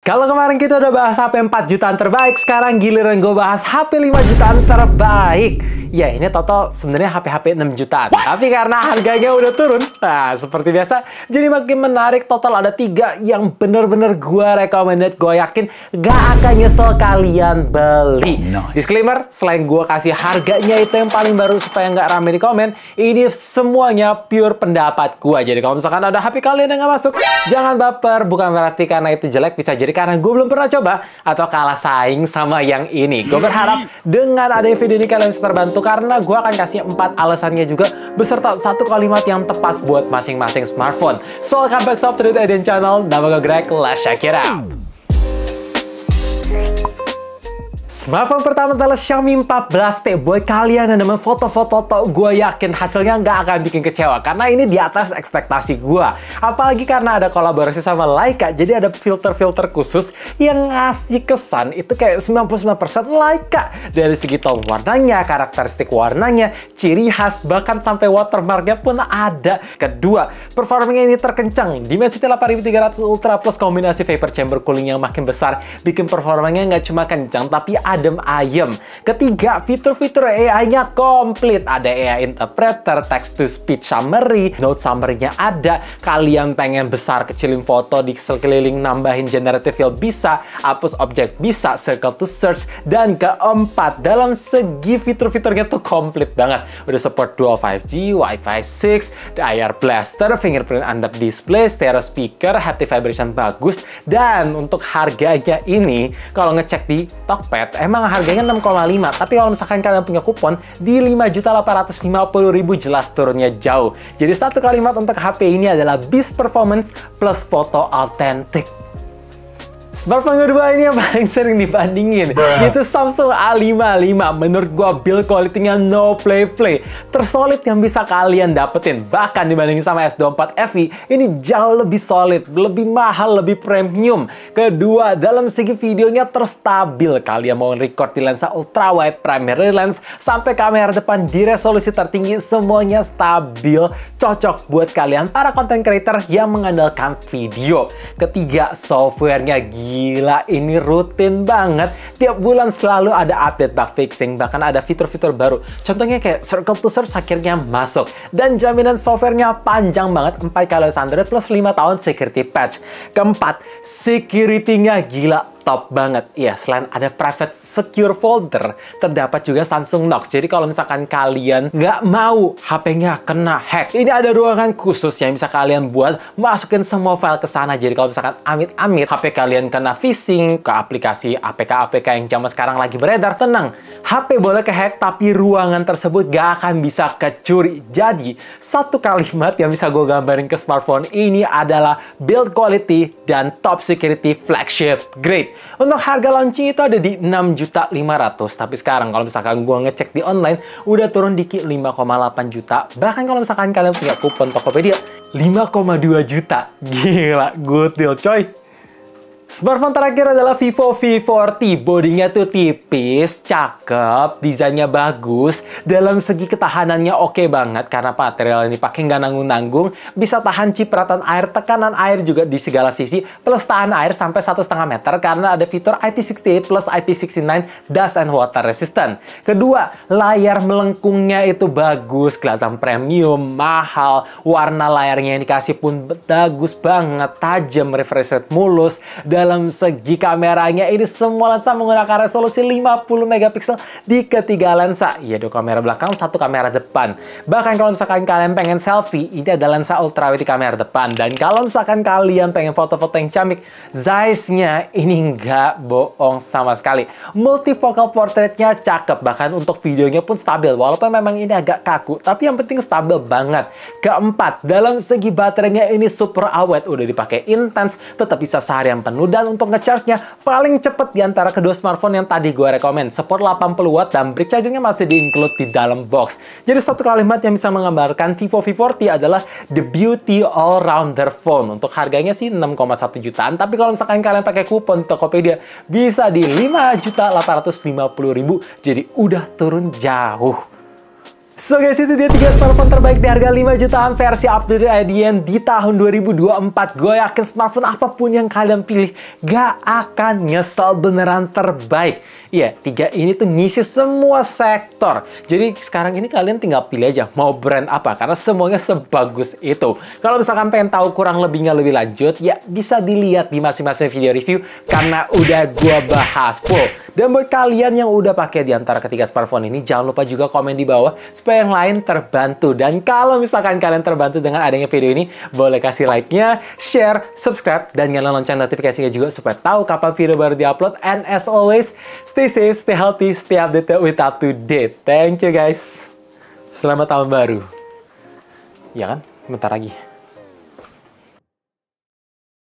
Kalau kemarin kita udah bahas HP 4 jutaan terbaik, sekarang giliran gue bahas HP 5 jutaan terbaik. Ya, ini total sebenarnya HP-HP 6 jutaan. Tapi karena harganya udah turun, nah seperti biasa, jadi makin menarik. Total ada 3 yang bener-bener gue recommended. Gue yakin gak akan nyesel kalian beli. Disclaimer, selain gue kasih harganya itu yang paling baru supaya nggak rame di komen, ini semuanya pure pendapat gue. Jadi kalau misalkan ada HP kalian yang nggak masuk, jangan baper. Bukan berarti karena itu jelek, bisa jadi karena gue belum pernah coba atau kalah saing sama yang ini. Gue berharap dengan adanya video ini kalian bisa terbantu karena gue akan kasih 4 alasannya juga beserta 1 kalimat yang tepat buat masing-masing smartphone. So, welcome back to Today's Edition channel. Nama gue Greg, let's check it out. Smartphone pertama adalah Xiaomi 14T. Buat kalian yang demen foto-foto, gue yakin hasilnya nggak akan bikin kecewa. Karena ini di atas ekspektasi gue. Apalagi karena ada kolaborasi sama Leica. Jadi ada filter-filter khusus yang ngasih kesan itu kayak 99% Leica. Dari segi tone warnanya, karakteristik warnanya, ciri khas, bahkan sampai watermarknya pun ada. Kedua, performanya ini terkencang. Dimensity 8300 Ultra plus kombinasi vapor chamber cooling yang makin besar bikin performanya nggak cuma kencang, tapi adem ayem. Ketiga, fitur-fitur AI-nya komplit. Ada AI interpreter, text to speech summary, note summary-nya ada. Kalian pengen besar kecilin foto di sekeliling, nambahin generative fill bisa, hapus objek bisa, circle to search. Dan keempat, dalam segi fitur-fiturnya tuh komplit banget. Udah support dual 5G, Wi-Fi 6, IR blaster, fingerprint under display, stereo speaker, haptic vibration bagus. Dan untuk harganya ini, kalau ngecek di Tokped, emang harganya 6,5, tapi kalau misalkan kalian punya kupon di 5.850.000 jelas turunnya jauh. Jadi 1 kalimat untuk HP ini adalah Beast Performance plus foto autentik. Smartphone kedua ini yang paling sering dibandingin, yaitu Samsung A55. Menurut gua build quality-nya no play. Tersolid yang bisa kalian dapetin. Bahkan dibandingin sama S24 FE, ini jauh lebih solid, lebih mahal, lebih premium. Kedua, dalam segi videonya terstabil. Kalian mau record di lensa ultra wide, primary lens, sampai kamera depan di resolusi tertinggi, semuanya stabil. Cocok buat kalian para content creator yang mengandalkan video. Ketiga, softwarenya gila, ini rutin banget. Tiap bulan selalu ada update bug fixing, bahkan ada fitur-fitur baru. Contohnya kayak circle to search akhirnya masuk. Dan jaminan softwarenya panjang banget, 4 kali Android plus 5 tahun security patch. Keempat, security-nya gila. Top banget. Ya, selain ada private secure folder, terdapat juga Samsung Knox. Jadi kalau misalkan kalian nggak mau HP-nya kena hack, ini ada ruangan khusus yang bisa kalian buat masukin semua file ke sana. Jadi kalau misalkan amit-amit HP kalian kena phishing ke aplikasi APK-APK yang zaman sekarang lagi beredar, tenang. HP boleh ke hack, tapi ruangan tersebut gak akan bisa kecuri. Jadi, 1 kalimat yang bisa gue gambarin ke smartphone ini adalah build quality dan top security flagship grade. Untuk harga launching itu ada di 6.500.000, tapi sekarang kalau misalkan gue ngecek di online udah turun dikit 5,8 juta. Bahkan kalau misalkan kalian punya kupon Tokopedia 5,2 juta. Gila, good deal coy. Smartphone terakhir adalah Vivo V40. Bodinya tuh tipis, cakep, desainnya bagus. Dalam segi ketahanannya oke banget karena material ini pakai nggak nanggung-nanggung. Bisa tahan cipratan air, tekanan air juga di segala sisi, plus tahan air sampai 1,5 meter karena ada fitur IP68 plus IP69 dust and water resistant. Kedua, layar melengkungnya itu bagus, kelihatan premium, mahal. Warna layarnya yang dikasih pun bagus banget, tajam, refresh rate mulus. Dalam segi kameranya ini semua lensa menggunakan resolusi 50 megapiksel di ketiga lensa. Ya, 2 kamera belakang, 1 kamera depan. Bahkan kalau misalkan kalian pengen selfie, ini ada lensa ultrawide di kamera depan. Dan kalau misalkan kalian pengen foto-foto yang cantik, Zeiss-nya ini nggak bohong sama sekali. Multifocal portraitnya cakep, bahkan untuk videonya pun stabil. Walaupun memang ini agak kaku, tapi yang penting stabil banget. Keempat, dalam segi baterainya ini super awet. Udah dipakai intens, tetap bisa seharian penuh. Dan untuk ngecharge-nya paling cepet di antara kedua smartphone yang tadi gue rekomen. Support 80 watt dan brick charging-nya masih di-include di dalam box. Jadi 1 kalimat yang bisa menggambarkan Vivo V40 adalah the beauty all-rounder phone. Untuk harganya sih 6,1 jutaan. Tapi kalau misalkan kalian pakai kupon Tokopedia, bisa di 5.850.000. Jadi udah turun jauh. So guys, itu dia 3 smartphone terbaik di harga 5 jutaan versi updated edition di tahun 2024. Gue yakin smartphone apapun yang kalian pilih gak akan nyesel, beneran terbaik. Iya, 3 ini tuh ngisi semua sektor. Jadi sekarang ini kalian tinggal pilih aja mau brand apa, karena semuanya sebagus itu. Kalau misalkan pengen tahu kurang lebihnya lebih lanjut, ya bisa dilihat di masing-masing video review karena udah gue bahas full. Dan buat kalian yang udah pakai di antara ketiga smartphone ini, jangan lupa juga komen di bawah supaya yang lain terbantu. Dan kalau misalkan kalian terbantu dengan adanya video ini, boleh kasih like-nya, share, subscribe, dan nyalain lonceng notifikasinya juga supaya tahu kapan video baru diupload. And as always, stay safe, stay healthy, stay updated with up to date. Thank you guys. Selamat tahun baru. Ya kan? Bentar lagi.